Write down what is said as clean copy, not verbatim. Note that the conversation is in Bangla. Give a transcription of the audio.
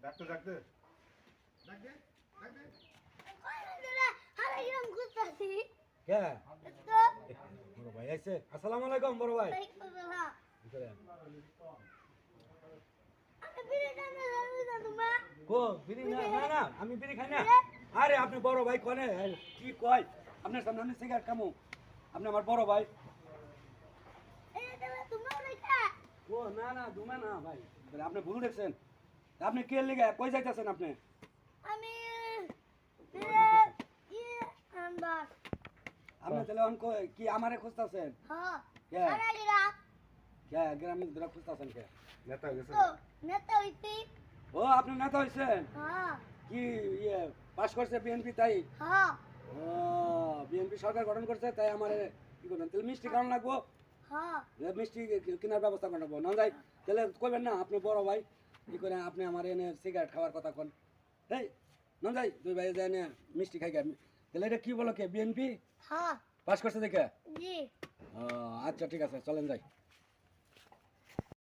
ডাকতে ডাকতে ডাকবে ডাকবে কে বড় ভাই আইছে আসসালামু আলাইকুম বড় ভাই কো বিড়ি না না না আমি বিড়ি খাই না আরে আপনি বড় ভাই কোনে কি কয় আপনার সামনে আমি সিগারেট খামু আপনি আমার বড় ভাই ও না না দুমা না ভাই আপনি ভুল দেখছেন আপনি কে লিগে কই যাইতাছেন আপনি আপনি তাহলে অন কি আমারে খুঁজতাছেন কে কে গ্রামে ধরে খুঁজতাছেন কে নেতা গেছে ও আপনি নেতা হইছেন কি ইয়ে পাস করছে বিএনপি তাই ও বিএনপি সরকার গঠন করছে তাই আমার কি করবেন তাহলে মিষ্টি খাওয়ানো লাগবো মিষ্টি কেনার ব্যবস্থা করে নেবো না যাই তাহলে কইবেন না আপনি বড় ভাই কি করে আপনি আমার এনে সিগারেট খাওয়ার কথা কোন এই না যাই দুই ভাই যাই না মিষ্টি খাই গা তাহলে এটা কি বলো কে বিএনপি পাস করছে দেখে ও আচ্ছা ঠিক আছে চলেন যাই